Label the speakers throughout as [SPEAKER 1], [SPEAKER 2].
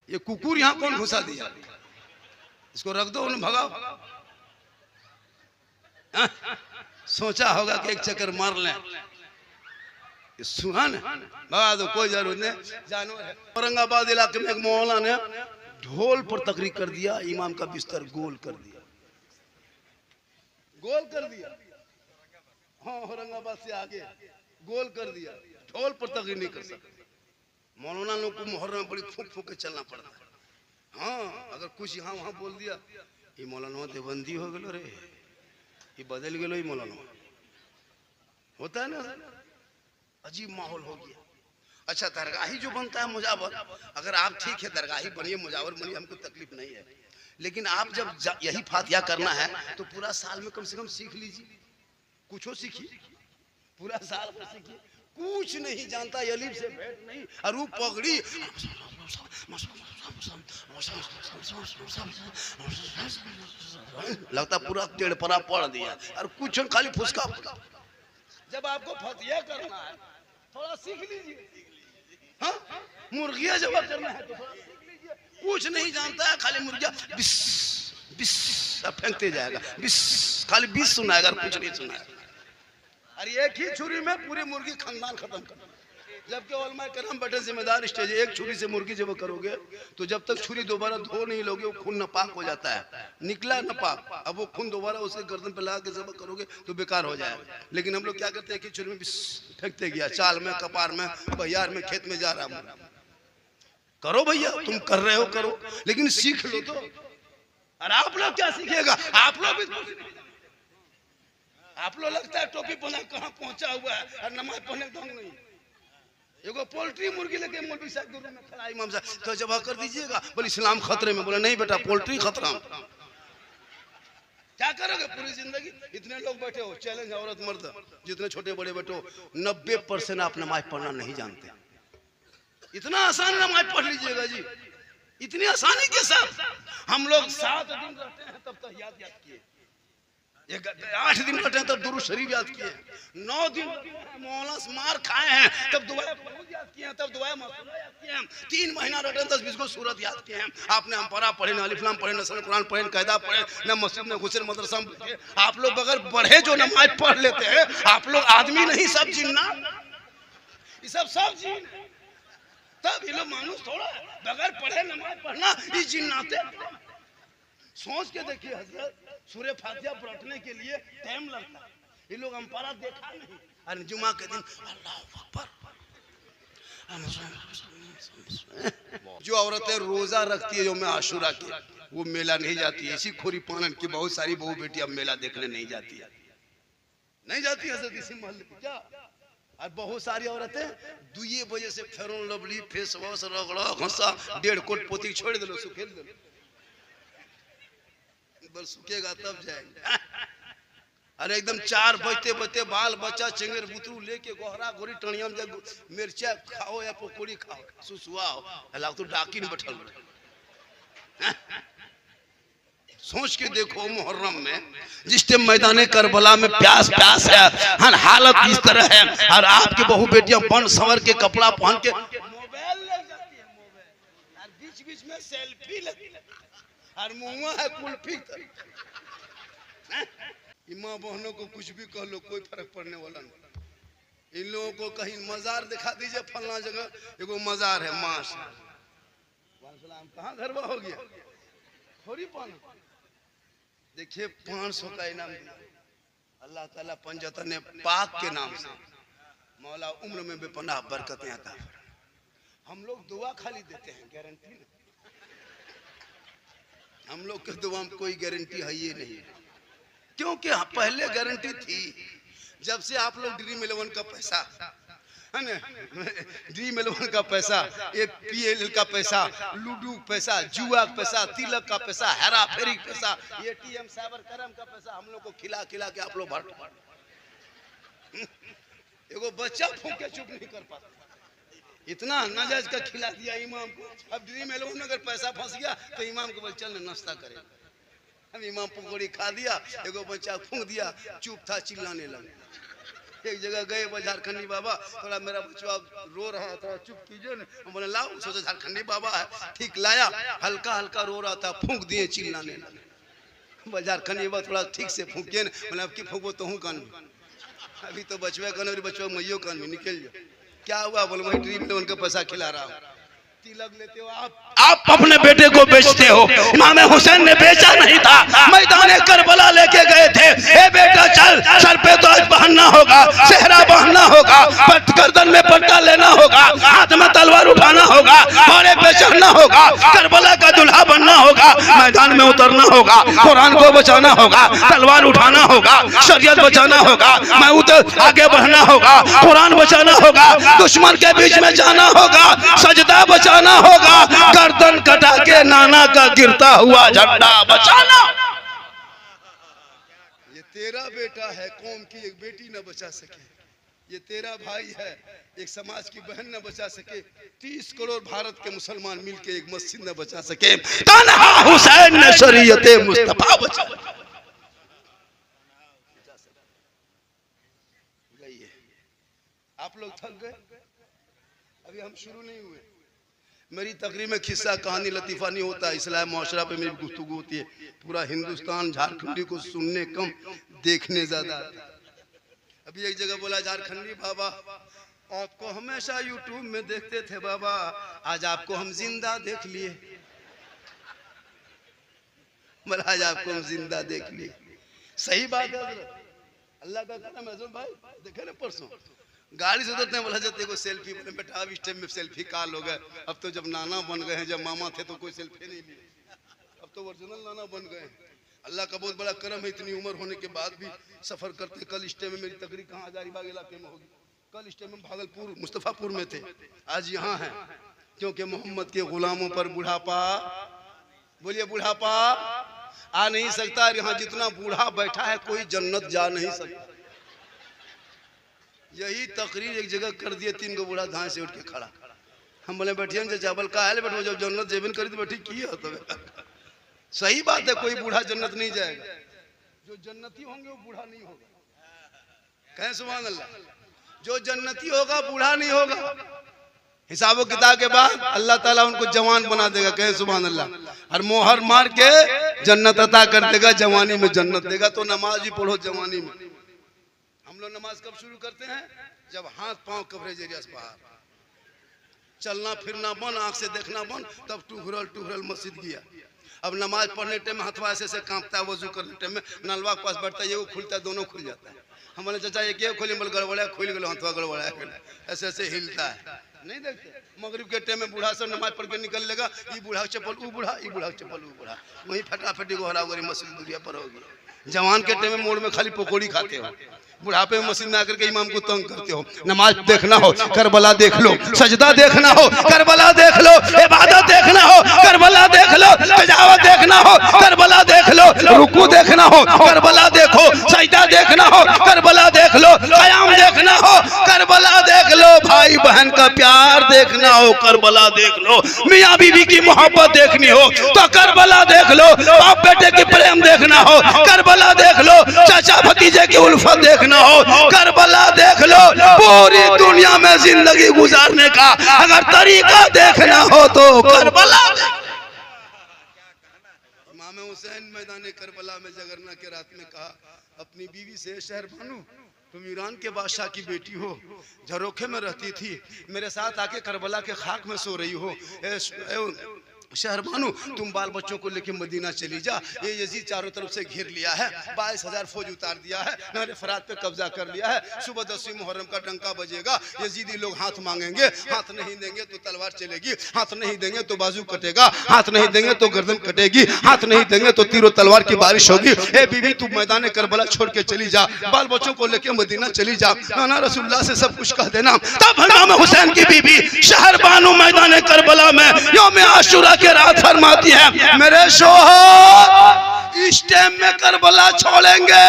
[SPEAKER 1] ये कुकुर यहाँ कौन घुसा दिया? इसको रख दो, उन्हें भगाओ। सोचा होगा कि एक चक्कर मार लें, सुहा न भगा दो, कोई जरूरत नहीं, जानवर है। औरंगाबाद इलाके में एक मौलाना ने ढोल पर तकरीर कर दिया, इमाम का बिस्तर गोल कर दिया, गोल कर दिया। हाँ, औरंगाबाद से आगे गोल कर दिया, ढोल पर तकरीर नहीं कर सकते। मौलाना लोग को मुहर्रम में बड़ी फूंक फूंक के चलना पड़ता है। हाँ, अगर कुछ यहाँ वहाँ बोल दिया, ये मौलाना देवबंदी हो गलो रे, ये बदल गलो, ये मौलाना होता है ना, अजीब माहौल हो गया। अच्छा, दरगाही जो बनता है मुजावर, अगर आप ठीक है दरगाही बनिए, मुजावर बनिए, हमको तकलीफ नहीं है, लेकिन आप जब यही फातिया करना है तो पूरा साल में कम से कम सीख लीजिए, कुछ हो सीखिए, पूरा साल में सीखिए। कुछ नहीं जानता, अलीफ से भेंट नहीं, और वो पगड़ी लगता पूरा टेढ़परा पड़ दिया, और कुछ खाली फुसका। जब आपको फतिया करना है थोड़ा सीख लीजिए। हाँ, मुर्गिया जब करना है तो थोड़ा सीख लीजिए। कुछ नहीं जानता है, खाली मुर्गिया बिस बिस फेंकते जाएगा, बिस खाली बिस सुनाएगा, कुछ नहीं सुनाएगा। अरे एक ही छुरी में पूरी मुर्गी खानदान खत्म कर, जबकि उलमा करम बड़े जिम्मेदार स्टेज है। एक छुरी से मुर्गी जब करोगे तो जब तक छुरी दोबारा धो नहीं लोगे वो खून नापाक हो जाता है, निकला नापाक, अब वो खून दोबारा उसे गर्दन पे लगा के जब करोगे तो बेकार हो जाएगा। लेकिन हम लोग क्या करते हैं कि छुरी में फेंकते गया, चाल में, कपार में, बहियार में, खेत में जा रहा हूँ। करो भैया, तुम कर रहे हो करो, लेकिन सीख लो तो। और आप लोग क्या सीखेगा? आप लोग भी, आप लोग लगता है टोपी पहना कहाँ पहुंचा हुआ है और नमाज पढ़ने ढंग नहीं। एगो पोल्ट्री मुर्गी लेके मौलवी साहब दूर में खड़ा, इमाम साहब तो जब कर दीजिएगा, बोले इस्लाम खतरे में। बोले नहीं बेटा, पोल्ट्री खतरा में। क्या करोगे पूरी जिंदगी? इतने लोग बैठे हो, चैलेंज औरत मर्द जितने छोटे बड़े बैठे हो, 90% आप नमाज पढ़ना नहीं जानते। इतना आसान नमाज पढ़ लीजिएगा जी, इतनी आसानी के साथ। हम लोग 7 दिन रहते हैं तब तक याद किए, 8 दिन बैठे तब दुरूद शरीफ याद किए, 9 दिन मौला से मार खाए हैं तब दुआएं याद किए हैं, तब दुआएं मासूमा याद किए हैं, 3 महीना बैठे 10-20 को सूरत याद किए हैं। आपने अम्परा पढ़े, न अलिफ लाम पढ़े, न सन कुरान पढ़े, न कायदा पढ़े, न मस्जिद में घुसे, मदरसा में घुसे। आप लोग बगैर पढ़े जो नमाज पढ़ लेते हैं, आप लोग आदमी नहीं सब जिन्ना, ये सब जिन। तब ये लोग मानुस थोड़ा, बगैर पढ़े नमाज पढ़ना ये जिन्नाते। सोच के देखिए हजरत, सूर्य फातिहा पढ़ने के लिए टाइम लगता है, ये लोग अम्पारा देखा नहीं। और जुमा के दिन अल्लाह अकबर। जो औरतें रोजा रखती है जो में आशुरा की, वो मेला नहीं जाती है। इसी खोरी पानन की बहुत सारी बहू बेटी अब मेला देखने नहीं जाती है, नहीं जाती है इसी महल क्या। और बहुत सारी औरतें 2 बजे से फेरोन लवली, फेस वॉश, रगड़ा घसा, 1.5 कोट पोती छोड़ दो, सुखेल दो, बस सूखेगा तब जाएंगे। अरे एकदम 4 बजते बजते बाल बच्चा चेंगर बुतरू लेके गोहरा गोरी टणिया में मिर्चा खाओ या पकौड़ी खाओ, सुसुआओ, अल्लाह तो डाकिन बैठल। सोच के देखो, मुहर्रम में जिस टाइम मैदान करबला में प्यास है, हर हालत इस तरह है, और आपकी बहू बेटियां बन संवर के कपड़ा पहन के मोबाइल ले जाती है, मोबाइल और बीच में सेल्फी लेती है, और मुंह है कुल्फी। माँ बहनों को कुछ भी कह लो, कोई फर्क पड़ने वाला नहीं। इन लोगों को कहीं मजार दिखा दीजिए, फलना जगह एगो मजार है, माँ से कहाँ घरवा हो गया थोड़ी पाना। देखिए 500 का इनाम दिया अल्लाह ताला पंजतन पाक के नाम से, मौला उम्र में बेपनाह बरकतें अता फरमाए। हम लोग दुआ खाली देते हैं, गारंटी नहीं। हम लोग के दुआ में कोई गारंटी है ये नहीं, क्योंकि पहले गारंटी थी। जब से आप लोग ड्रीम 11 का पैसा है ना, ड्रीम 11 का पैसा, ये PL का पैसा, लूडू पैसा, जुआ का पैसा, तिलक का पैसा, हेरा फेरी पैसा, ATM साइबर करम का पैसा हम लोग को खिला खिला के आप लोग भर। एगो बच्चा फूंक के चुप नहीं कर पाता, इतना नाजायज का खिला दिया इमाम को। अब ड्रीम 11 में अगर पैसा फंस गया तो इमाम को बोल चल नाश्ता करे। हम इमाम पकौड़ी खा दिया, एगो बच्चा फूंक दिया, चुप था, चिल्लाने लगा। एक जगह गए वो झारखंडी बाबा, थोड़ा मेरा बच्चा रो रहा है, थोड़ा चुप कीजिए ना। हम बोले लाओ, सोचा झारखंडी बाबा है, ठीक लाया, हल्का हल्का रो रहा था, फूंक दिए चिल्लाने लगे। झारखंडी बाबा थोड़ा ठीक से फूंकिए ना। बोले अब की फूंको तो हूँ कान में, अभी तो बचवा कान, बचवा मैयो कान में निकल जाओ। क्या हुआ? बोले मैं ड्रीम इलेवन का पैसा खिला रहा हूँ। तिलक लेते हो आप अपने बेटे को बेचते हो। इमाम हुसैन ने बेचा नहीं था, मैदान करबला लेके गए थे। ए बेटा चल, सर पे ताज पहनना होगा, सेहरा पहनना होगा, गर्दन में पट्टा लेना होगा, हाथ में तलवार उठाना होगा, घोड़े पे चढ़ना होगा, करबला का दूल्हा बनना होगा, मैदान में उतरना होगा, कुरान को बचाना होगा, तलवार उठाना होगा, शरीयत बचाना होगा, मैं उधर आगे बढ़ना होगा, कुरान बचाना होगा, दुश्मन के बीच में जाना होगा, सजदा बचाना होगा, गर्दन कटा के नाना का गिरता हुआ झंडा बचाना। ये तेरा बेटा है, कौम की एक बेटी न बचा सके। ये तेरा भाई है, एक समाज की बहन न बचा सके। 30 करोड़ भारत के मुसलमान मिलके एक मस्जिद न बचा सके। तन्हा हुसैन ने शरीयते मुस्तफा बचा। आप लोग थक गए, अभी हम शुरू नहीं हुए। मेरी तकरीर में खिस्सा कहानी लतीफ़ा नहीं होता, इस्लाम मुआशरा पे मेरी गुफ्तगू होती है। पूरा हिंदुस्तान झारखंडी को सुनने कम, देखने ज्यादा। अभी एक जगह बोला झारखंडी बाबा आपको हमेशा यूट्यूब में देखते थे बाबा, आज आपको हम जिंदा देख लिए। बोला आज आपको हम जिंदा देख लिए। सही बात है, अल्लाह का करम है भाई। देखे ना परसों गाड़ी से उतरते हैं, बोला जाते को सेल्फी। बोले बेटा अब इस टाइम में सेल्फी काल हो गए, अब तो जब नाना बन गए हैं, जब मामा थे तो कोई सेल्फी नहीं लिए, अब तो ओरिजिनल नाना बन गए हैं। अल्लाह का बहुत बड़ा करम है, इतनी उम्र होने के बाद भी सफर करते। कल इस टाइम में मेरी तकरीर कहाँ हजारीबाग इलाके में होगी, कल इस टाइम में भागलपुर मुस्तफापुर में थे, आज यहाँ है। क्योंकि मोहम्मद के गुलामों पर बुढ़ापा, बोलिए बुढ़ापा आ नहीं सकता। यहाँ जितना बूढ़ा बैठा है कोई जन्नत जा नहीं सकता। यही तकरीर एक जगह कर दिए, 3 गो बूढ़ा धान से उठ के खड़ा। हम बोले बैठिए ना चावल का है, बैठो जब जन्नत जेबन करी तो बैठी की हो। तो सही बात है, कोई बूढ़ा जन्नत नहीं जाएगा। जो जन्नती होंगे वो बूढ़ा नहीं होगा। कहें सुभान अल्लाह। जो जन्नती होगा बूढ़ा नहीं होगा। हिसाब किताब के बाद अल्लाह ताला उनको जवान बना देगा। कहें सुभान अल्लाह। और मोहर मार के जन्नत अता कर देगा, जवानी में जन्नत देगा। तो नमाज भी पढ़ो जवानी में। हम लोग नमाज कब शुरू करते हैं? जब हाथ पांव कवरेज एरिया से बाहर, चलना फिरना बंद, आंख से देखना बंद, तब टूहरल मस्जिद गया। अब नमाज पढ़ने टाइम हाथवा ऐसे कांपता है, वजू करने टाइम में नलवा के पास बैठता है, ये खुलता है, दोनों खुल जाता है। हमारे चाचा ये क्या खोली, बोल गड़बड़ा खुल गए, हाथवा गड़बड़ा ऐसे ऐसे हिलता है। नहीं देखते मगरिब के टाइम में बूढ़ा सब नमाज पढ़ के निकल लेगा, ये बूढ़ा चप्पल वो बूढ़ा, ये बूढ़ा चप्पल वो बूढ़ा, वही फटाफटी को हरा गरी मस्जिद दुनिया पर होगी। जवान के टाइम में मोड़ में खाली पकौड़ी खाते हो, बुढ़ापे में मस्जिद में आकर के इमाम को तंग करते हो। नमाज देखना हो करबला देख लो, सजदा देखना हो करबला देख लो, इबादत देखना हो करबला देख लो, तिलावत देखना हो करबला देख लो, रुकू देखना हो करबला देखो, सजदा देखना हो करबला देख लो, क़याम देखना हो करबला देख लो, भाई बहन का प्यार देखना हो करबला देख लो, मियाँ बीवी की मोहब्बत देखनी हो तो करबला देख लो, बाप बेटे की प्रेम देखना हो करबला देख लो, चाचा भतीजे की उल्फत देखना हो करबला देख लो। पूरी दुनिया में जिंदगी गुजारने का अगर तरीका देखना हो तो करबला। इमाम हुसैन मैदान करबला में जगरना के रात में कहा अपनी बीवी से, शहर बानू तुम ईरान के बादशाह की बेटी हो, झरोखे में रहती थी, मेरे साथ आके करबला के खाक में सो रही हो। शहरबानू तुम बाल बच्चों को लेकर मदीना चली जा। ये यजीद चारों तरफ से घेर लिया है, 22,000 फौज उतार दिया है, नहर फरात पे कब्जा कर लिया है। सुबह 10वीं मुहर्रम का डंका बजेगा, यजीदी लोग हाथ मांगेंगे, हाथ नहीं देंगे तो तलवार चलेगी, हाथ नहीं देंगे तो बाजू कटेगा, हाथ नहीं देंगे तो गर्दन कटेगी, हाथ नहीं देंगे तो तीरों तलवार की बारिश होगी। ए बीवी तू मैदान करबला छोड़ के चली जा, बाल बच्चों को लेकर मदीना चली जा, नाना रसूलुल्लाह से सब कुछ कह देना। तब इमाम हुसैन की बीवी शहरबानू मैदान करबला में यौम आशूरा के रात फरमाती है, मेरे शोहर इस टाइम में करबला छोड़ेंगे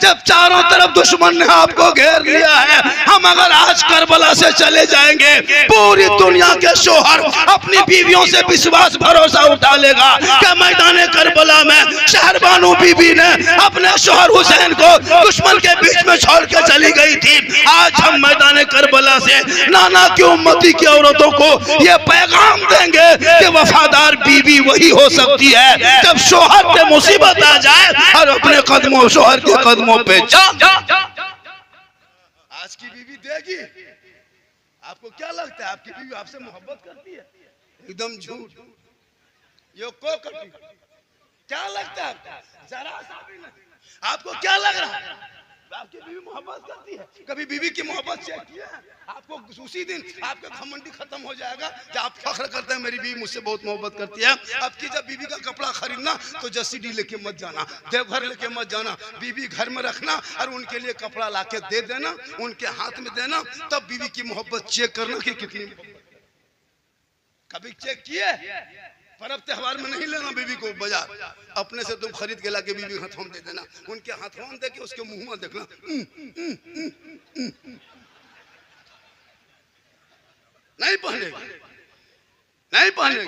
[SPEAKER 1] जब चारों तरफ दुश्मन ने आपको घेर लिया है। हम अगर आज करबला से चले जाएंगे, पूरी दुनिया के शोहर अपनी बीवियों से विश्वास भरोसा उठा लेगा कि मैदान करबला में शहरबानू बीबी ने अपने शोहर हुसैन को दुश्मन के बीच में छोड़ के चली गई थी। आज हम मैदान करबला से नाना की उम्मती की औरतों को ये पैगाम देंगे कि वफादार बीवी वही हो सकती है जब शोहर पे मुसीबत आ जाए और अपने कदमों शोहर के कदमों पे जा। आज की बीवी देगी? आपको क्या लगता है आपकी बीवी आपसे मोहब्बत करती है? एकदम झूठ। ये को करती, क्या लगता है जरा सा भी नहीं। आपको क्या लग रहा है आपकी बीवी मोहब्बत करती है? कभी बीवी की मोहब्बत चेक किया है? आपको उसी दिन आपका घमंडी खत्म हो जाएगा जब आप फख्र करते हैं मेरी बीवी मुझसे बहुत मोहब्बत करती है। अब की जब बीवी का कपड़ा खरीदना तो जस्सी डी लेके मत जाना, देवघर लेके मत जाना, बीवी घर में रखना और उनके लिए कपड़ा लाके दे देना, उनके हाथ में देना, तब बीवी की मोहब्बत चेक करना कि कितनी मोहब्बत। कभी चेक किए? पर्व त्योहार में नहीं लेना बीवी को बाजार, अपने से तुम खरीद के लाके बीवी हाथों में दे देना, उनके हाथों में दे के उसके मुंह में देखना। नहीं पहनेगी, नहीं पहनेगी।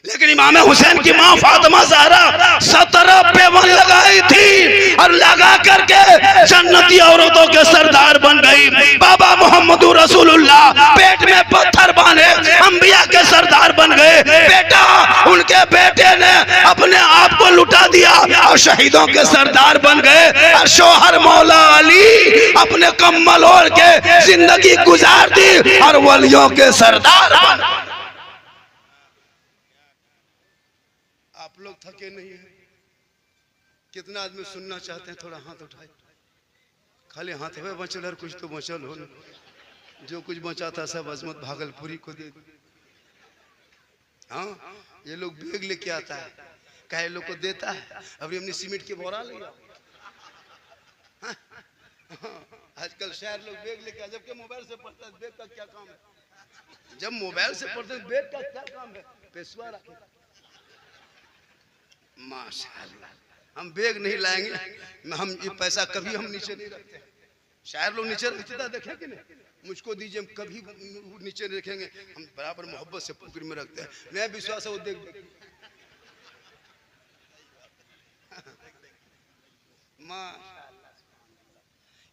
[SPEAKER 1] लेकिन इमाम हुसैन की मां फातिमा ज़हरा 17 पेवन लगाई थी और लगा करके जन्नती औरतों के सरदार बन गई। बाबा मोहम्मद रसूलुल्लाह पेट में पत्थर बांधे अंबिया के सरदार बन गए। बेटा उनके बेटे ने अपने आप को लुटा दिया और शहीदों के सरदार बन गए। और शोहर मौला अली अपने कम्बल ओढ़ के जिंदगी गुजार दी और वलियों के सरदार बन। आप लोग थके नहीं है? कितना आदमी सुनना चाहते हैं? थोड़ा हाथ उठाए। खाली हाथ में बचल और कुछ तो बचल हो। जो कुछ बचा था सब अजमत भागलपुरी को दे। हाँ, ये लोग बैग लेके आता है, कई लोग को देता है। अभी हमने सीमेंट के बोरा लिया। हाँ, आजकल शहर लोग बैग लेके, जबकि मोबाइल से पढ़ते हैं बैग का क्या काम है? जब मोबाइल से पढ़ते हैं बैग का क्या काम है? पेशवा रखे। माशाअल्लाह, हम बैग नहीं लाएंगे, हम ये पैसा कभी हम नीचे नहीं रखते। शायर लोग नीचे रखते था, देखे कि नहीं? मुझको दीजिए, हम कभी नीचे नहीं रखेंगे, हम बराबर मोहब्बत से पुकर में रखते हैं। मैं विश्वास है वो देख माशाअल्लाह।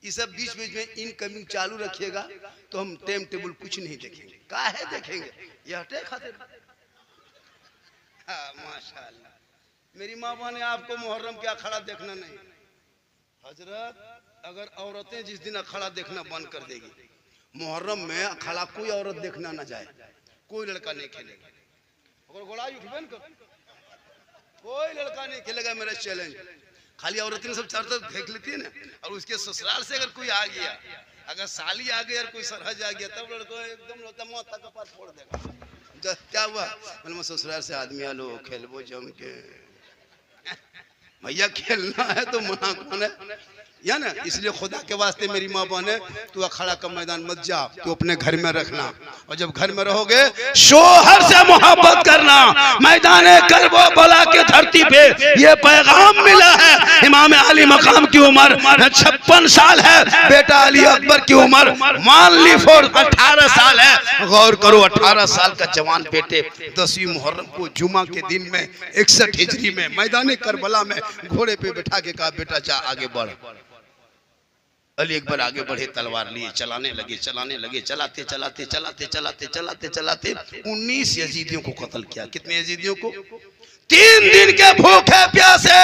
[SPEAKER 1] ये सब बीच बीच में इनकमिंग चालू रखिएगा तो हम टाइम टेबल कुछ नहीं देखेंगे। काहे देखेंगे? ये हटे खाते। हाँ माशाअल्लाह। मेरी माँ ने आपको मुहर्रम के अखाड़ा देखना नहीं। हजरत, अगर औरतें जिस दिन अखाड़ा देखना बंद कर देगी, मुहर्रम में अखाड़ा कोई औरत देखना ना जाए, कोई लड़का नहीं खेलेगा। अगर गोलाई उठबे न कर, कोई लड़का नहीं खेलेगा। मेरा चैलेंज। खाली औरतें सब चारों तरफ देख लेती है ना, और उसके ससुराल से अगर कोई आ गया, अगर साली आ गई और कोई सरहज आ गया, तब लड़को एकदम माथा का पार फोड़ देगा। क्या हुआ? मतलब ससुराल से आदमी आ लो, खेलबो जम के। भैया खेलना है तो मना कौन है? या ना, इसलिए खुदा के वास्ते मेरी माँ बहने, तू अखाड़ा का मैदान मत जा, तू अपने घर में रखना। और जब घर में रहोगे शोहर से मोहब्बत करना। मैदान करबला के धरती पे ये पैगाम मिला है। इमाम अली मकाम की उम्र 56 साल है, बेटा अली अकबर की उम्र मान ली 18 साल है। गौर करो, 18 साल का जवान बेटे 10वीं मुहर्रम को जुमा के दिन में 61 हिजरी में मैदान करबला में घोड़े पे बैठा के कहा, बेटा जा आगे बढ़। अली अकबर आगे बढ़े, तलवार लिए चलाने लगे, चलाते चलाते 19 यजीदियों को कत्ल किया। कितने यजीदियों को? 3 दिन के भूखे प्यासे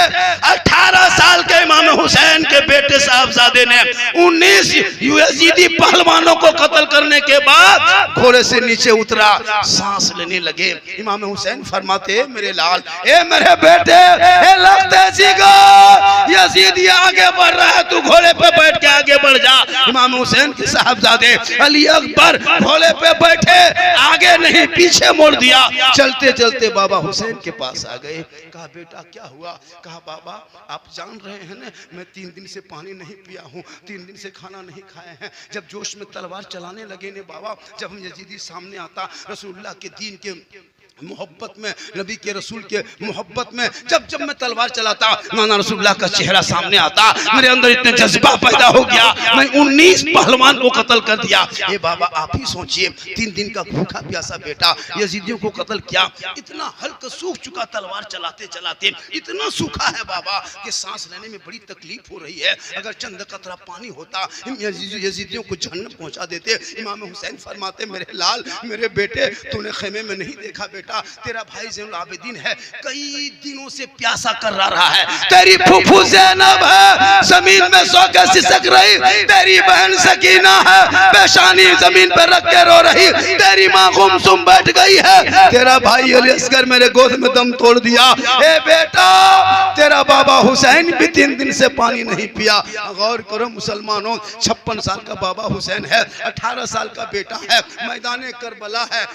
[SPEAKER 1] 18 साल के इमाम हुसैन के बेटे साहबजादे ने 19 यजीदी पहलवानों को कत्ल करने के बाद घोड़े से नीचे उतरा, सांस लेने लगे। इमाम हुसैन फरमाते, मेरे लाल, ए मेरे बेटे, ए लगते जिगर, यजीदी आगे बढ़ रहा है, तू घोड़े पे बैठ के आगे बढ़ जा। इमाम हुसैन के साहबजादे अली अकबर घोड़े पे बैठे, आगे नहीं पीछे मोड़ दिया। चलते चलते बाबा हुसैन के पास आ गए। कहा, बेटा क्या हुआ? कहा, बाबा आप जान रहे हैं ना, मैं 3 दिन से पानी नहीं पिया हूँ, 3 दिन से खाना नहीं खाए हैं। जब जोश में तलवार चलाने लगे ने बाबा, जब हम यजीदी सामने आता, रसूलुल्लाह के दीन के मोहब्बत में, नबी के रसूल के मोहब्बत में जब जब मैं तलवार चलाता, नाना रसूलुल्लाह का चेहरा सामने आता, मेरे अंदर इतने जज्बा पैदा हो गया, मैं 19 पहलवान को कत्ल कर दिया। ये बाबा आप ही सोचिए, 3 दिन का भूखा प्यासा बेटा यजीदियों को कत्ल किया, इतना हल्का सूख चुका तलवार चलाते चलाते, इतना सूखा है बाबा कि सांस लेने में बड़ी तकलीफ हो रही है। अगर चंद कतरा पानी होता यजीदियों को जहन्नम पहुंचा देते। इमाम हुसैन फरमाते, मेरे लाल, मेरे बेटे, तूने खेमे में नहीं देखा बेटा, तेरा भाई ज़ैनुल आबिदीन है, कई दिनों से प्यासा कर रहा है, तेरी फूफू ज़ैनब है जमीन में सो के सिसक रही, तेरी बहन सकीना है पेशानी जमीन पर रख के रो रही, तेरी माँ गुमसुम बैठ गई है, तेरा भाई अली असगर मेरे गोद में दम तोड़ दिया। ए बेटा, तेरा बाबा हुसैन भी 3 दिन से पानी नहीं पिया। गौर करो मुसलमानों, 56 साल का बाबा हुसैन है, 18 साल का बेटा है, मैदान करबला है,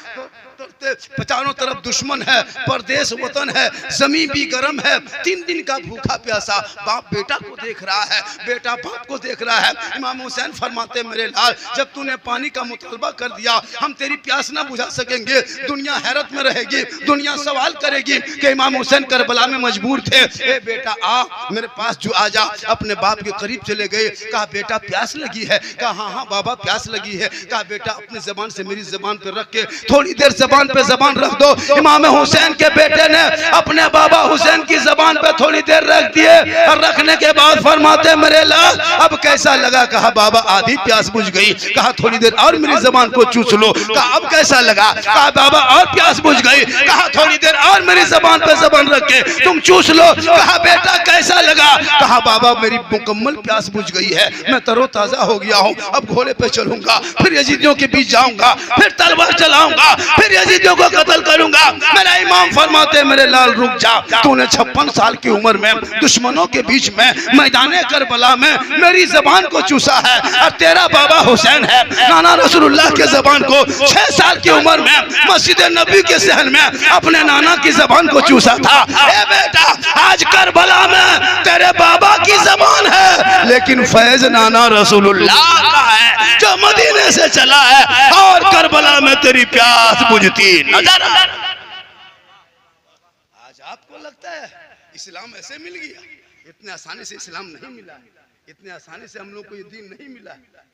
[SPEAKER 1] चारों तरफ दुश्मन है, परदेश वतन है, जमीन भी गर्म है, 3 दिन का भूखा प्यासा, बाप बेटा को देख रहा है, बेटा बाप को देख रहा है। इमाम हुसैन फरमाते, मेरे लाल, जब तूने पानी का मुतालबा कर दिया, हम तेरी प्यास ना बुझा सकेंगे, दुनिया हैरत में रहेगी, दुनिया सवाल करेगी कि इमाम हुसैन करबला में मजबूर थे। ए बेटा आ मेरे पास, जो आ जा। अपने बाप के करीब चले गए, कहा बेटा प्यास लगी है? कहा हाँ हाँ बाबा प्यास लगी है। कहा बेटा अपनी जबान से मेरी जबान पे रख के थोड़ी देर जबान पे जबान रख दो। इमाम हुसैन के बेटे ने अपने बाबा हुसैन की जबान पे थोड़ी देर रख दिए, और रखने के बाद फरमाते, मेरे लाल अब कैसा लगा? कहा बाबा आधी प्यास बुझ गई। कहा थोड़ी देर और मेरी जबान को चूस लो। कहा अब कैसा लगा? कहा बाबा और प्यास बुझ गई। कहा थोड़ी देर और मेरी जबान पे जबान रख के तुम चूस लो। कहा बेटा कैसा लगा? कहा बाबा मेरी मुकम्मल प्यास बुझ गई है, मैं तरोताजा हो गया हूँ, अब घोड़े पे चलूंगा, फिर यजीदियों के बीच जाऊंगा, फिर तलवार चलाऊंगा, फिर यजीदियों को कत्ल करूंगा। मेरा इमाम फरमाते, मेरे लाल रुक जा, तूने 56 साल की उम्र में दुश्मनों के बीच में मैदान करबला में मेरी जबान को चूसा है, और तेरा बाबा हुसैन है, नाना रसूलुल्लाह के जबान को 6 साल की उम्र में मस्जिद नबी के सहन में अपने नाना की जबान को चूसा था। ए बेटा आज करबला में तेरे बाबा की जबान है, लेकिन फैज नाना रसूलुल्लाह का है जो मदीने से चला है, और करबला में तेरी प्यास बुझती नजर। आज आपको लगता है इस्लाम ऐसे मिल गया? इतने आसानी से इस्लाम नहीं मिला, इतने आसानी से हम लोग को ये दीन नहीं मिला।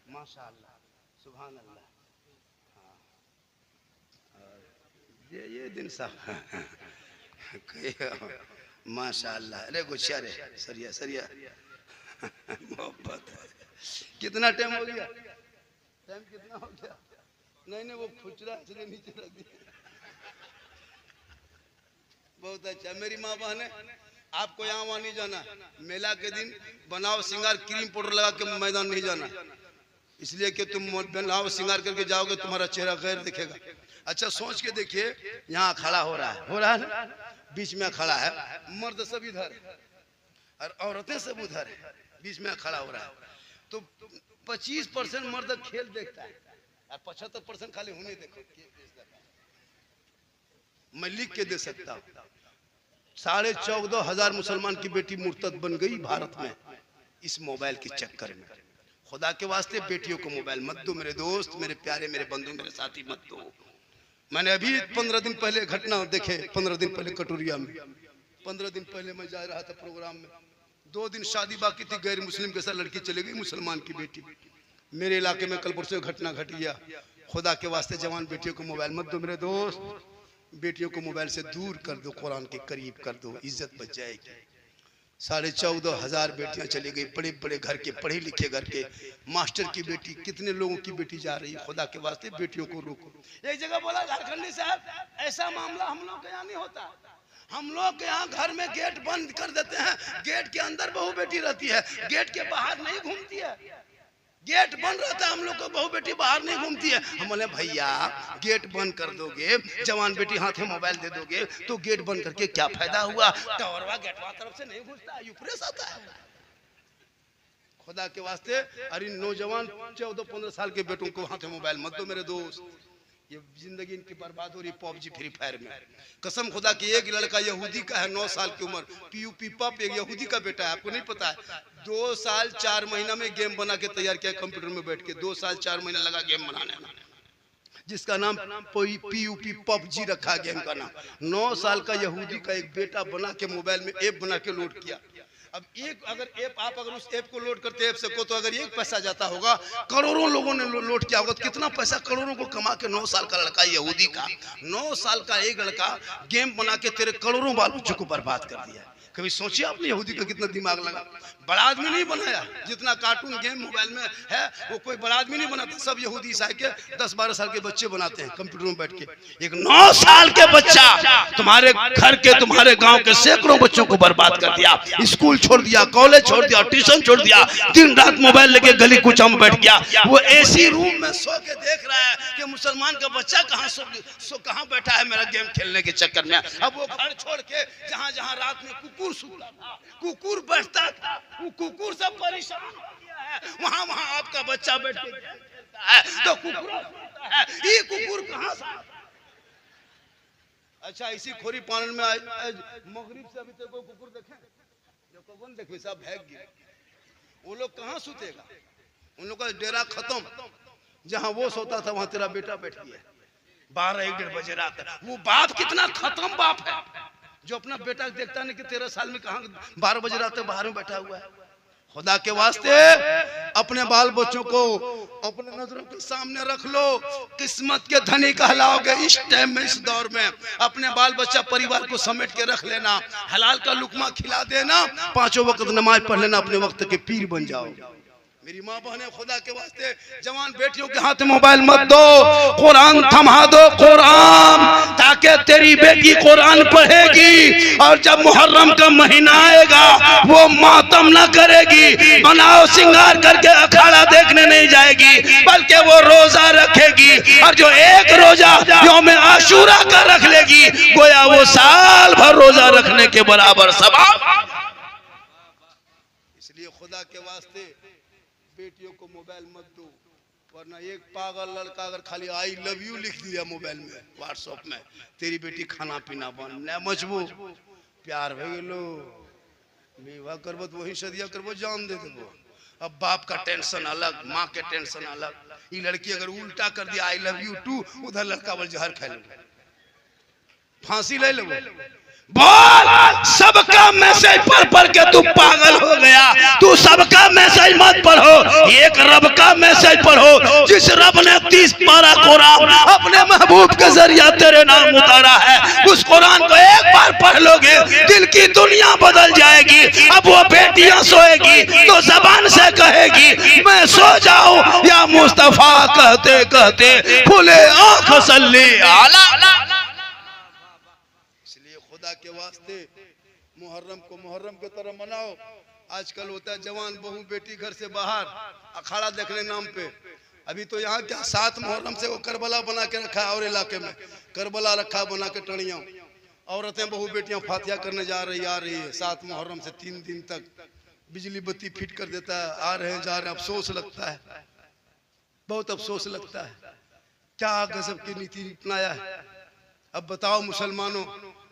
[SPEAKER 1] माशाअल्लाह, सुभान अल्लाह। ये दिन साहब माशाअल्लाह। अरे गुच्छा रे सरिया सरिया मोहब्बत है। कितना टाइम हो गया? टाइम कितना हो गया? नहीं वो खुचरा इसलिए नीचे रख दिया। बहुत अच्छा। मेरी माँ बहन है, आपको यहाँ वहाँ नहीं जाना, मेला के दिन बनाओ सिंगार, क्रीम पाउडर लगा के मैदान नहीं जाना, इसलिए कि तुम बनाओ सिंगार करके जाओगे तुम्हारा चेहरा गैर दिखेगा। अच्छा सोच के देखिए, यहाँ खड़ा हो रहा है ना, बीच में खड़ा है, मर्द सब इधर और औरतें सब उधर है, बीच में खड़ा हो रहा है, तो 25% मर्द खेल देखता है और 75% खाली होने देखो। मैं लिख के दे सकता हूँ, 14,500 मुसलमान की बेटी मुर्तद बन गई भारत में इस मोबाइल के चक्कर में। खुदा के वास्ते बेटियों को मोबाइल मत दो मेरे दोस्त, मेरे प्यारे, मेरे बंधु, मेरे साथी मत दो। मैंने अभी 15 दिन पहले घटना देखे, 15 दिन पहले कटोरिया में, 15 दिन पहले मैं जा रहा था प्रोग्राम में, 2 दिन शादी बाकी थी, गैर मुस्लिम के साथ लड़की चली गई, मुसलमान की बेटी। मेरे इलाके में कल परसों घटना घट गया। खुदा के वास्ते जवान बेटियों को मोबाइल मत दो मेरे दोस्त, बेटियों को मोबाइल से दूर कर दो, कुरान के करीब कर दो, इज्जत बच जाएगी। 14,500 बेटियां चली गई, बड़े बड़े घर के, पढ़े लिखे घर के, मास्टर की बेटी, कितने लोगों की बेटी जा रही। खुदा के वास्ते बेटियों को रोको। एक जगह बोला झारखंडी साहब, ऐसा मामला हम लोग के यहाँ नहीं होता, हम लोग के यहाँ घर में गेट बंद कर देते हैं, गेट के अंदर बहू बेटी रहती है, गेट के बाहर नहीं घूमती है। गेट बंद रहता है, हम लोग को बहू बेटी बाहर नहीं घूमती है। हम बोले भैया गेट बंद कर दोगे, जवान बेटी हाथ में मोबाइल दे दोगे तो गेट बंद करके क्या फायदा हुआ? टावरवा गेटवा तरफ से नहीं घुसता, यूपरेस आता है। खुदा के वास्ते अरे नौजवान 14-15 साल के बेटों को हाथ में मोबाइल मत दो मेरे दोस्त, ये जिंदगी इनकी बर्बाद हो रही पबजी फ्री फायर में। कसम खुदा की, एक लड़का यहूदी का है, 9 साल की उम्र, पीयूपी पप, एक यहूदी का बेटा है, आपको नहीं पता है। 2 साल 4 महीना में गेम बना के तैयार किया कंप्यूटर में बैठ के, 2 साल 4 महीना लगा गेम बनाने में। जिसका नाम PUBG PUBG रखा गेम का नाम। 9 साल का यहूदी का एक बेटा बना के मोबाइल में ऐप बना के लोड किया। अब एक अगर ऐप आप अगर उस ऐप को लोड करते ऐप से को तो अगर एक पैसा जाता होगा, करोड़ों लोगों ने लोड किया होगा, तो कितना पैसा करोड़ों को कमा के 9 साल का लड़का यहूदी का 9 साल का एक लड़का गेम बना के तेरे करोड़ों बाल बच्चों को बर्बाद कर दिया। कभी सोचिए आपने यहूदी का कितना दिमाग लगा। बड़ा आदमी नहीं बनाया, जितना कार्टून गेम मोबाइल में है वो कोई बड़ा आदमी नहीं बनाता, सब यहूदी ईसाई के 10-12 साल के बच्चे बनाते हैं कंप्यूटर में बैठ के। एक 9 साल के बच्चा तुम्हारे घर के तुम्हारे गांव के सैकड़ों बच्चों को बर्बाद कर दिया, स्कूल छोड़ दिया, कॉलेज छोड़ दिया, ट्यूशन छोड़ दिया, दिन रात मोबाइल लेके गली कूचा में बैठ गया। वो एसी रूम में सो के देख रहा है कि मुसलमान का बच्चा कहाँ बैठा है मेरा गेम खेलने के चक्कर में। अब वो घर छोड़ के जहां जहां रात में कुकुर सूता था, कुकुर बैठता था, वो कुकुर सब परेशान हो गया है, वहां आपका बच्चा बैठ के खेलता है तो कुकुर सूता है, ये कुकुर कहां से? अच्छा, इसी खोरी पालन में मगरिब से अभी तक कोई कुकुर देखे? जो कौन देखे सब भाग गए। वो लोग कहां सूतेगा? उन लोग का डेरा खत्म। जहां वो सोता था वहां तेरा बेटा बैठ गया 12-1 बजे रात। वो बाप कितना खत्म बाप है जो अपना बेटा देखता नहीं कि 13 साल में कहां 12 बजे रात तक बाहर में बैठा हुआ है। खुदा के वास्ते अपने बाल बच्चों को अपने नजरों के सामने रख लो। किस्मत के धनी कहलाओगे इस टाइम में, इस दौर में। अपने बाल बच्चा परिवार को समेट के रख लेना, हलाल का लुकमा खिला देना, 5 वक्त नमाज पढ़ लेना, अपने वक्त के पीर बन जाओ। मेरी माँ बहने, खुदा के वास्ते जवान बेटियों के हाथ में मोबाइल मत दो, कुरान थमा दो, कुरान, ताकि तेरी बेटी कुरान पढ़ेगी और जब मुहर्रम का महीना आएगा वो मातम ना करेगी, बनाओ सिंगार करके अखाड़ा देखने नहीं जाएगी, बल्कि वो रोजा रखेगी। और जो एक रोजा यौम आशूरा का रख लेगी, गोया वो साल भर रोजा रखने के बराबर सवाब। इसलिए खुदा के वास्ते बेटियों को मोबाइल मत दो, वरना एक पागल लड़का अगर खाली आई लव यू लिख दिया मोबाइल में व्हाट्सएप में, तेरी बेटी खाना पीना बंद न मचबो, प्यार भे गेलो, विवाह करबो तो वही सदिया करबो, जान दे देबो। अब बाप का टेंशन अलग, माँ के टेंशन अलग। ये लड़की अगर उल्टा कर दिया आई लव यू टू, उधर लड़का बोल जहर खा लो, फांसी ले लो। बोल, सबका मैसेज पढ़ के तू पागल हो गया। तू सबका मैसेज मत पढ़ो, एक रब का मैसेज पढ़ो, जिस रब ने 30 पारा कुरान अपने महबूब के जरिया तेरे नाम उतारा है। उस कुरान को एक बार पढ़ लोगे, दिल की दुनिया बदल जाएगी। अब वो बेटियां सोएगी तो जबान से कहेगी मैं सो जाऊं या मुस्तफा कहते कहते खुले आंख सल्ली आला। के वास्ते मुहर्रम को मुहर्रम की तरह मनाओ। आजकल होता है जवान बहू बेटी घर से बाहर अखाड़ा देखने नाम पे। अभी तो यहाँ क्या 7 मुहर्रम से वो करबला बना के रखा है, और इलाके में करबला रखा बना के टणियों, औरतें बहू बेटियां फातिहा करने आ रही है 7 मुहर्रम से 3 दिन तक बिजली बत्ती फिट कर देता है, आ रहे हैं जा रहे हैं। अफसोस लगता है, बहुत अफसोस लगता है, क्या गजब की नीति अपनाया है। अब बताओ मुसलमानों,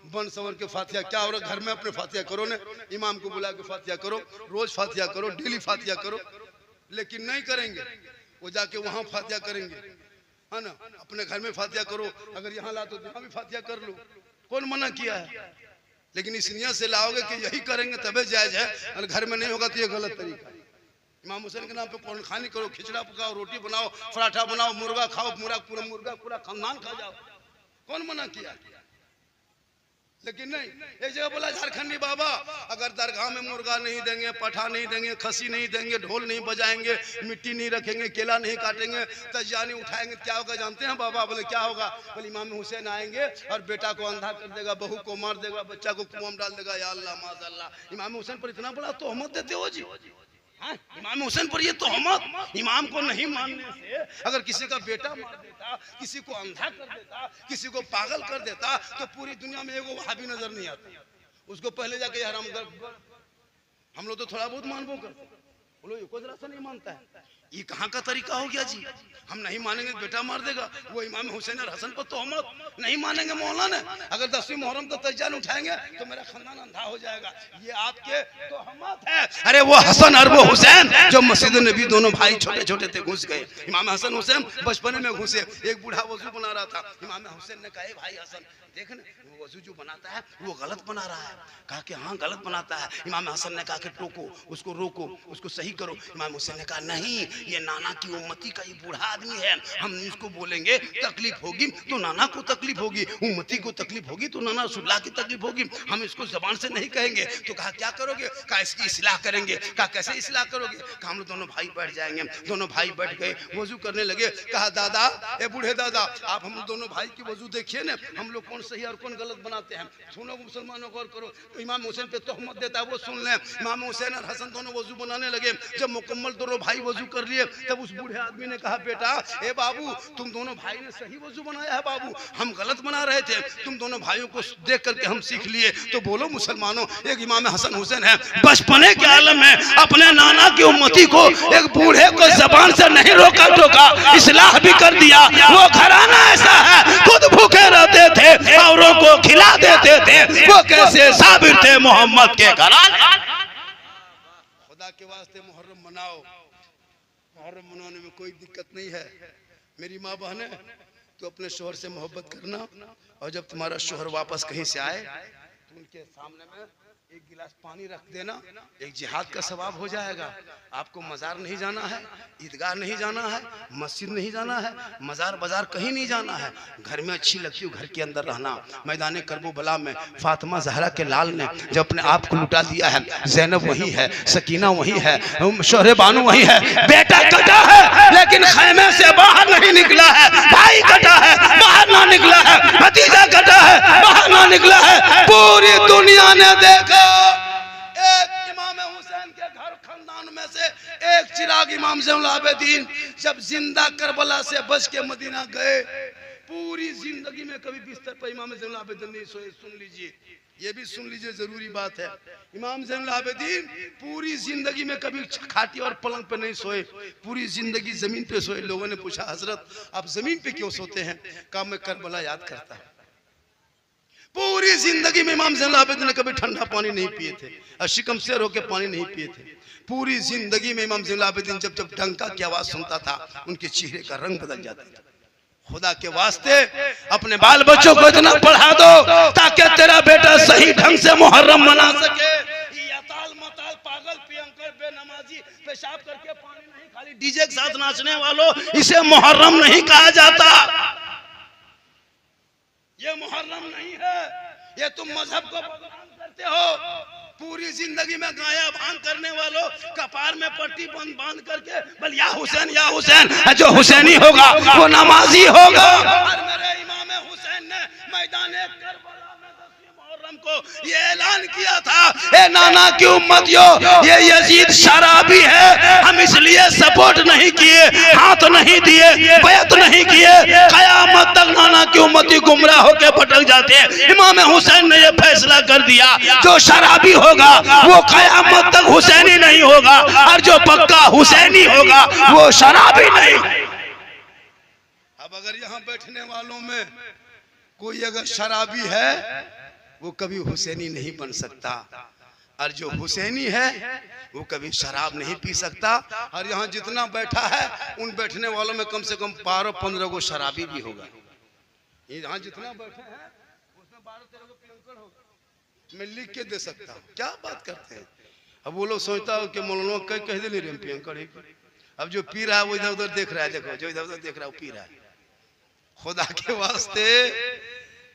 [SPEAKER 1] बन सवर के फातिहा क्या हो रहा? घर में अपने फातिहा करो ने, इमाम को बुला के फातिहा करो, रोज फातिहा करो, डेली फातिहा करो, लेकिन नहीं करेंगे। वो जाके वहां फातिहा करेंगे, है ना। अपने घर में फातिहा करो, अगर यहाँ ला तो यहाँ भी फातिहा कर लो, कौन मना किया है? लेकिन इस नियत से लाओगे कि यही करेंगे तबे जायज है, और घर में नहीं होगा तो ये गलत तरीका है। इमाम हुसैन के नाम पे कौन खानी करो, खिचड़ा पकाओ, रोटी बनाओ, पराठा बनाओ, मुर्गा खाओ, पूरा खानदान खा जाओ, कौन मना किया? लेकिन नहीं, एक जगह बोला झारखंडी बाबा अगर दरगाह में मुर्गा नहीं देंगे, पठा नहीं देंगे, खसी नहीं देंगे, ढोल नहीं बजाएंगे, मिट्टी नहीं रखेंगे, केला नहीं काटेंगे, तजियानी उठाएंगे, क्या होगा जानते हैं बाबा? बोले क्या होगा? बोले इमाम हुसैन आएंगे और बेटा को अंधा कर देगा, बहू को मार देगा, बच्चा को कुआं में डाल देगा। या अल्लाह माज़अल्लाह, इमाम हुसैन पर इतना बड़ा तोहमत देते हो जी। हाँ, इमाम हुसैन पर ये तोहमत। इमाम को नहीं मानने से अगर किसी का बेटा मार देता, किसी को अंधा कर देता, किसी को पागल कर देता, तो पूरी दुनिया में एगो वहाबी नजर नहीं आता। उसको पहले जाके हराम कर। हम लोग तो थोड़ा बहुत मानबो करते, बोलो ये कोई जरा सा नहीं मानता है। ये कहाँ का तरीका हो गया जी? हम नहीं मानेंगे बेटा मार देगा। वो इमाम हुसैन और हसन पर तोहमत नहीं मानेंगे मौलाना। अगर 10वीं मुहर्रम का तज्जान उठाएंगे तो मेरा खानदान अंधा हो जाएगा। ये आपके तोहमत है। अरे वो हसन और वो हुसैन जो मस्जिद नबी दोनों भाई छोटे छोटे थे घुस गए। इमाम हसन हुसैन बचपने में घुसे। एक बूढ़ा वजू बना रहा था। इमाम हुसैन ने कहा भाई हसन देख ना वो वजू जो बनाता है वो गलत बना रहा है। कहा कि हाँ गलत बनाता है। इमाम हसन ने कहा कि टोको उसको, रोको उसको, सही करो। इमाम हुसैन ने कहा नहीं ये नाना की उम्मती का ये बूढ़ा आदमी है, हम इसको बोलेंगे तकलीफ होगी तो नाना को तकलीफ होगी, उम्मती को तकलीफ होगी तो नाना रसूलुल्लाह की तकलीफ होगी, हम इसको जबान से नहीं कहेंगे। तो कहा क्या करोगे? कहा इसकी इस्लाह करेंगे। कहा कैसे इस्लाह करोगे? कहा हम लोग दोनों भाई बैठ जाएंगे। दोनों भाई बैठ गए, वजू करने लगे। कहा दादा ए बूढ़े दादा आप हम दोनों भाई की वजू देखिए ना, हम लोग कौन सही और कौन गलत बनाते हैं। सुनो मुसलमानों गौर करो। तो इमाम हुसैन पे तोहमत देता है वो सुन ले। इमाम हुसैन और हसन दोनों वजू बनाने लगे। जब मुकम्मल दोनों भाई वजू कर लिए तब उस बूढ़े आदमी ने कहा बेटा ए बाबू तुम दोनों भाई ने सही वजू बनाया है बाबू, हम गलत बना रहे थे। तुम दोनों भाइयों को देख करके हम सीख लिए। तो बोलो मुसलमानों एक इमाम हसन हुसैन है बचपने के आलम में अपने नाना की उम्मती को एक बूढ़े को जबान से नहीं रोका टोका, इस्लाह भी कर दिया। वो घराना ऐसा है खुद भूखे रहते थे औरों को खिला देते थे। वो कैसे साबिर थे मोहम्मद के घराने। खुदा के वास्ते मुहर्रम मनाओ। मुहर्रम मनाने में कोई दिक्कत नहीं है। मेरी माँ बहने तो अपने शोहर से मोहब्बत करना और जब तुम्हारा शोहर वापस कहीं से आए तो उनके सामने में एक गिलास पानी रख देना। एक जिहाद का सवाब हो जाएगा। आपको मजार नहीं जाना है, ईदगाह नहीं जाना है, मस्जिद नहीं जाना है, मजार बाजार कहीं नहीं जाना है। घर में अच्छी लगती हो घर के अंदर रहना। मैदान करबला में फातिमा जहरा के लाल ने जब अपने आप को लुटा दिया है, ज़ैनब वही है, सकीना वही है, शोहरे बानू वही है। बेटा कटा है लेकिन खैमे से बाहर नहीं निकला है। भाई कटा है बाहर ना निकला है। भतीजा कटा है बाहर ना निकला है। पूरी दुनिया ने देखा एक इमाम हुसैन के घर खानदान में से एक चिराग इमाम ज़ैनुल आबिदीन जब जिंदा करबला से बच के मदीना गए, पूरी जिंदगी में कभी बिस्तर पर इमाम ज़ैनुल आबिदीन नहीं सोए। सुन लीजिए, ये भी सुन लीजिए, जरूरी बात है। इमाम ज़ैनुल आबिदीन पूरी जिंदगी में कभी खाटी और पलंग पे नहीं सोए, पूरी जिंदगी जमीन पे सोए। लोगों ने पूछा हजरत आप जमीन पे क्यों सोते हैं? कहा मैं करबला याद करता है। पूरी जिंदगी में इमाम ज़ैनुल आबिदीन ने कभी ठंडा पानी नहीं पिए थे और शिकम शेर होकर पानी नहीं पिए थे। पूरी जिंदगी में इमाम ज़ैनुल आबिदीन जब जब डंका की आवाज सुनता था उनके चेहरे का रंग बदल जाता था। खुदा के वास्ते अपने बाल बच्चों को इतना पढ़ा दो ताकि तेरा बेटा सही ढंग से मुहर्रम मना सके। यताल मताल पागल पियंकर बेनमाजी पेशाब करके पानी नहीं, खाली डीजे के साथ नाचने वालों इसे मुहर्रम नहीं कहा जाता। ये मुहर्रम नहीं है, ये तुम मजहब को बदनाम करते हो। पूरी जिंदगी में गाया भांग करने वालों कपार में पट्टी बांध करके बल या हुसैन, जो हुसैनी होगा वो नमाजी होगा। और मेरे इमाम हुसैन ने मैदान करबला में 10वीं मुहर्रम को ये ऐलान किया था, ए नाना की उम्मतियों ये यजीद शराबी है, हम इसलिए सपोर्ट नहीं किए, हाथ नहीं दिए, बैत नहीं किए, कयामत तक नाना की उम्मती गुमराह होकर भटक जाते हैं। इमाम हुसैन ने ये फैसला कर दिया जो शराबी होगा वो कयामत तक हुसैनी नहीं होगा और जो पक्का हुसैनी होगा वो शराबी नहीं। अब अगर यहाँ बैठने वालों में कोई अगर शराबी है वो कभी हुसैनी नहीं बन सकता, और जो हुसैनी है वो कभी शराब नहीं पी सकता। और यहाँ जितना बैठा है उन बैठने वालों में कम से कम 12-15 को शराबी भी होगा। यहाँ जितना बैठे हैं उसमें 12-13 को पियंकर होगा। मैं लिख के दे सकता हूँ। क्या बात करते हैं? अब वो लोग सोचता हो कि मौलाना कह दे नहीं रहे पियंकर है। अब जो पी रहा है वो इधर उधर देख रहा है, देखो जो इधर उधर देख रहा है वो पी रहा है। खुदा के वास्ते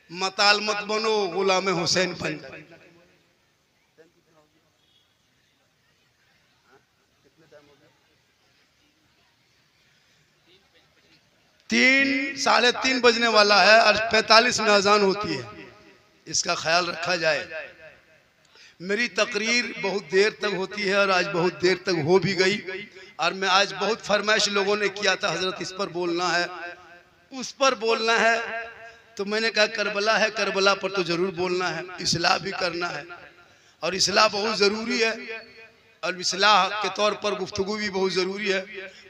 [SPEAKER 1] मताल मत बनो, गुलाम हुसैन बन। 3-3:30 बजने वाला है और 45 में अजान होती है। इसका ख्याल रखा जाए। मेरी तकरीर बहुत देर तक होती है और आज बहुत देर तक हो भी गई। और मैं आज बहुत फरमाइश लोगों ने किया था हजरत इस पर बोलना है उस पर बोलना है, तो मैंने कहा करबला है, करबला पर तो जरूर बोलना है, इस्लाह भी करना है और इस्लाह बहुत ज़रूरी है। और इस्लाह के तौर पर गुफ्तगू भी बहुत ज़रूरी है।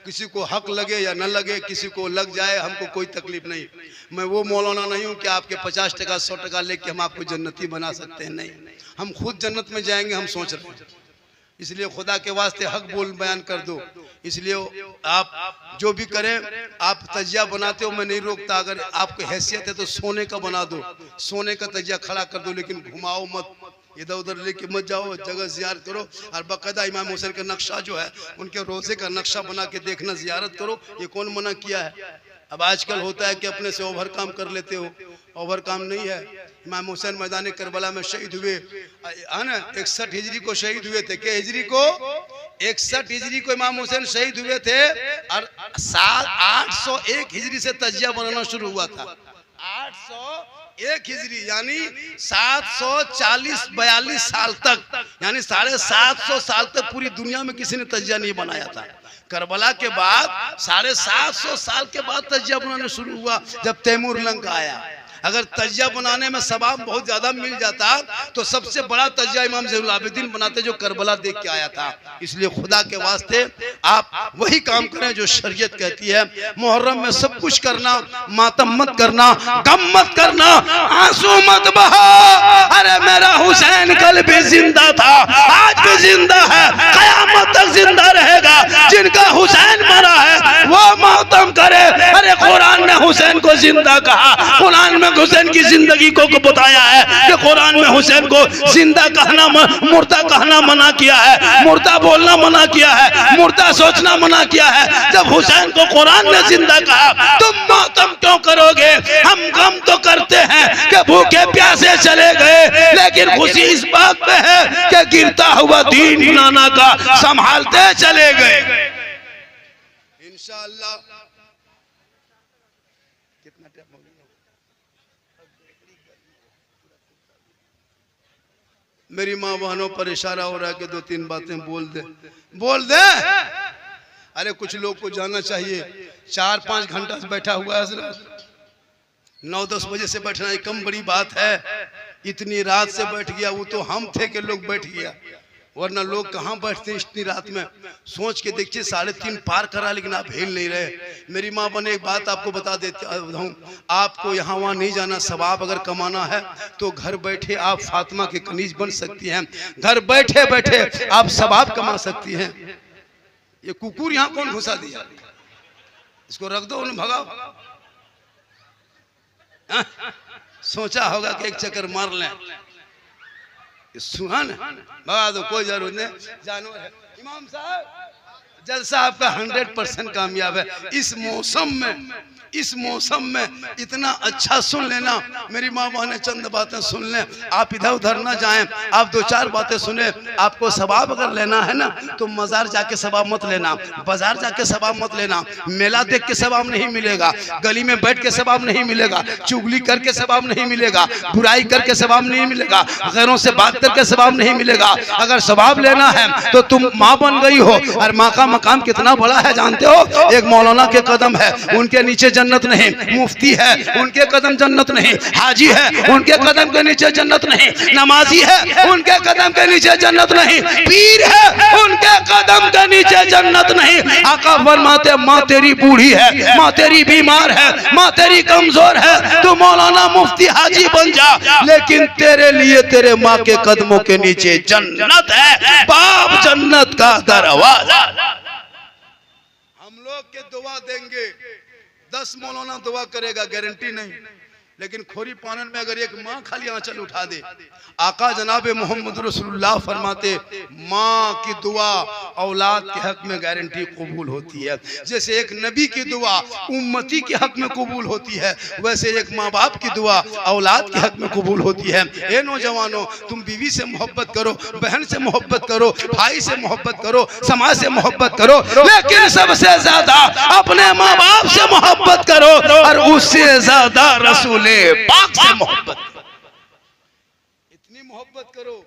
[SPEAKER 1] किसी को हक लगे या न लगे, किसी को लग जाए, हमको कोई तकलीफ नहीं। मैं वो मौलाना नहीं हूँ कि आपके 50 टका 100 टका लेके हम आपको जन्नती बना सकते हैं, नहीं। हम खुद जन्नत में जाएंगे, हम सोच रहे हैं। इसलिए खुदा के वास्ते हक बोल बयान कर दो। इसलिए आप जो भी करें, आप तजिया बनाते हो, मैं नहीं रोकता। अगर आपको हैसियत है तो सोने का बना दो, सोने का तजिया खड़ा कर दो, लेकिन घुमाओ मत, इधर उधर लेके मत जाओ। जगह ज़ियारत करो और बाकायदा इमाम हुसैन का नक्शा जो है, उनके रोज़े का नक्शा बना के देखना, ज़ियारत करो। ये कौन मना किया है? अब आजकल होता है कि अपने से ओवर काम कर लेते हो, ओवर काम नहीं है। इमाम हुसैन मैदान करबला में शहीद हुए, है ना, 61 हिजरी को शहीद हुए थे। क्या हिजरी को? 61 हिजरी को इमाम हुसैन शहीद हुए थे और साल 801 हिजरी से तजिया बनाना शुरू हुआ था। 801 हिजरी यानी 740-42 साल तक, यानी 750 साल तक पूरी दुनिया में किसी ने तजिया नहीं बनाया था। करबला के बाद 750 साल के बाद तजिया बनाना शुरू हुआ जब तैमूर लंग आया। अगर तजिया बनाने में सवाब बहुत ज्यादा मिल जाता तो सबसे बड़ा तजिया इमाम ज़ैनुल आबिदीन बनाते, जो करबला देख के आया था। इसलिए खुदा के वास्ते आप वही काम करें जो शरीयत कहती है। मुहर्रम में सब कुछ करना, मातम मत करना, गम मत करना, आंसू मत बहा। अरे मेरा हुसैन कल भी जिंदा था, आज भी जिंदा है, कयामत तक जिंदा रहेगा। जिनका हुसैन मरा है वो मातम करे। अरे कुरान ने हुसैन को जिंदा कहा, कुरान में हुसैन की जिंदगी को बताया है कि कुरान में हुसैन को जिंदा कहना, मुर्दा कहना मना किया है, मुर्दा बोलना मना किया है, मुर्दा सोचना मना किया है। जब हुसैन को कुरान ने जिंदा कहा, तुम मातम क्यों करोगे? हम गम तो करते हैं कि भूखे प्यासे चले गए, लेकिन खुशी इस बात में है कि गिरता हुआ दीन नाना का संभालते चले गए। इंशाअल्लाह। कितना टाइम हो गया? मेरी माँ बहनों पर इशारा हो रहा है कि 2-3 बातें बोल दे, बोल दे। अरे कुछ लोग को जाना चाहिए, 4-5 घंटा से बैठा हुआ है हज़रत, 9-10 बजे से बैठना एक कम बड़ी बात है। इतनी रात से बैठ गया, वो तो हम थे कि लोग बैठ गया, वरना लोग कहाँ बैठते हैं इतनी रात में। सोच के देखिए, 3:30 पार करा, लेकिन आप हिल नहीं रहे। मेरी माँ बने एक बात आपको बता देता हूँ, आपको यहाँ वहाँ नहीं जाना। सवाब अगर कमाना है तो घर बैठे आप फातिमा के कनीज बन सकती हैं, घर बैठे बैठे आप सवाब कमा सकती हैं। ये कुकुर यहाँ कौन घुसा दिया? इसको रख दो, उन्हें भगाओ। सोचा होगा कि एक चक्कर मार लें, सुहान भगा दो, कोई जरूरत नहीं। जानवर है इमाम साहब, जलसा आपका 100% कामयाब है। इस मौसम में इतना अच्छा सुन लेना। मेरी माँ बहने चंद बातें सुन लें, आप इधर उधर ना जाएं, आप 2-4 बातें सुने। आपको सवाब अगर लेना है ना तो मजार जाके सवाब मत लेना, बाजार जाके सवाब मत लेना, मेला देख के सवाब नहीं मिलेगा, गली में बैठ के सवाब नहीं मिलेगा, चुगली करके सवाब नहीं मिलेगा, बुराई करके सवाब नहीं मिलेगा, गैरों से बात करके सवाब नहीं मिलेगा। अगर सवाब लेना है तो तुम माँ बन गई हो, और माँ का मकाम कितना बड़ा है जानते हो? एक मौलाना के कदम है, उनके नीचे जन्नत नहीं। मुफ्ती है, उनके कदम जन्नत नहीं। हाजी है, उनके कदम के नीचे जन्नत नहीं। नमाजी है, उनके कदम के नीचे जन्नत नहीं। पीर है, उनके कदम के नीचे जन्नत नहीं। आका फरमाते, माँ तेरी बूढ़ी है, माँ तेरी बीमार है, माँ तेरी कमजोर है, तू मौलाना मुफ्ती हाजी बन जा, लेकिन तेरे लिए तेरे माँ के कदमों के नीचे जन्नत है। बाप जन्नत का दरवाजा। हम लोग के दुआ देंगे, 10 मौलाना दुआ करेगा, गारंटी नहीं, लेकिन खोरी पानन में अगर एक माँ खाली आंचल उठा दे, आका जनाब मोहम्मद रसूलुल्लाह फरमाते, माँ की दुआ औलाद के हक में गारंटी कबूल होती है। जैसे एक नबी की दुआ उम्मती के हक में कबूल होती है, वैसे एक माँ बाप की दुआ औलाद के हक में कबूल होती है। ए नौजवानों, तुम बीवी से मोहब्बत करो, बहन से मोहब्बत करो, भाई से मोहब्बत करो, समाज से मोहब्बत करो, लेकिन सबसे ज्यादा अपने माँ बाप से मोहब्बत करो, और उससे ज्यादा रसूल पाक से मोहब्बत। इतनी मोहब्बत करो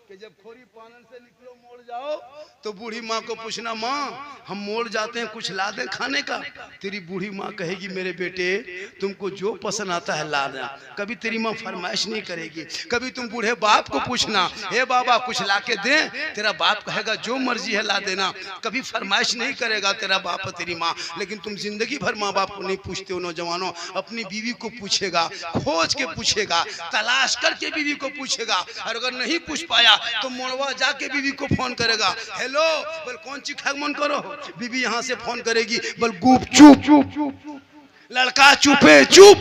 [SPEAKER 1] कि जब खोरी पानन से निकलो मोड़ जाओ तो बूढ़ी माँ को पूछना, माँ हम मोड़ जाते हैं कुछ ला दें खाने का। तेरी बूढ़ी माँ कहेगी, मेरे बेटे तुमको जो पसंद आता है ला दें। कभी तेरी माँ फरमाइश नहीं करेगी। कभी तुम बूढ़े बाप को पूछना, हे बाबा कुछ ला के दें, तेरा बाप कहेगा जो मर्जी है ला देना। कभी फरमाइश नहीं करेगा तेरा बाप और तेरी माँ। लेकिन तुम जिंदगी भर माँ बाप को नहीं पूछते हो। नौजवानों, अपनी बीवी को पूछेगा, खोज के पूछेगा, तलाश करके बीवी को पूछेगा। और अगर नहीं पूछ पाया तो मोड़वा जाके बीवी को फोन करेगा, हेलो बोल कौन ची खाग मन करो। बीवी यहाँ से फोन करेगी, बोल गुप चुप, लड़का चुपे चुप।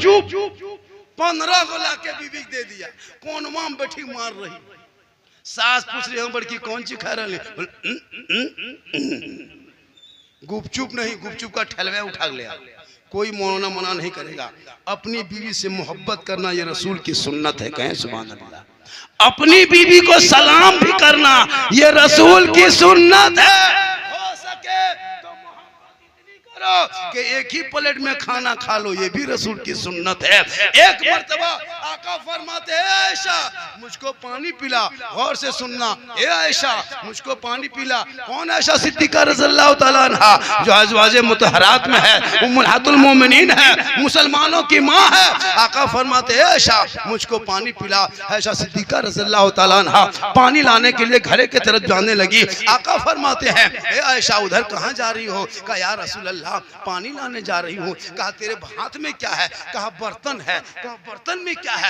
[SPEAKER 1] 15 को लाके बीवी दे दिया। कौन माम बैठी मार रही। सास पूछ रही हूँ बड़की कौन ची खा रही। गुपचुप नहीं, गुपचुप का ठलवे उठा लिया। कोई मोड़ना मना नहीं करेगा। अपनी बीवी से मोहब्बत करना ये रसूल की सुन्नत है। कहें सुभान अल्लाह। अपनी बीवी को सलाम भी करना ये रसूल की सुन्नत है। हो सके तो मोहब्बत इतनी करो कि एक ही प्लेट में खाना खा लो, ये भी रसूल की सुन्नत है। एक मर्तबा आका फरमाते हैं, आयशा मुझको पानी पिला। गौर से सुनना, ए आयशा मुझको पानी पिला। कौन आयशा सिद्दीका रज़ियल्लाहु ताला अन्हा, जो अज़वाजे मुतहरात में है, उम्मुहातुल मोमिनीन है, मुसलमानों की माँ है। आका फरमाते हैं, आयशा मुझको पानी पिला। आयशा सिद्दीका रज़ियल्लाहु ताला अन्हा पानी लाने के लिए घरे की तरफ जाने लगी। आका फरमाते हैं, ए आयशा उधर कहाँ जा रही हो। कहा या रसूल अल्लाह पानी लाने जा रही हूँ। कहा तेरे हाथ में क्या है। कहा बर्तन है। कहा बर्तन में क्या है।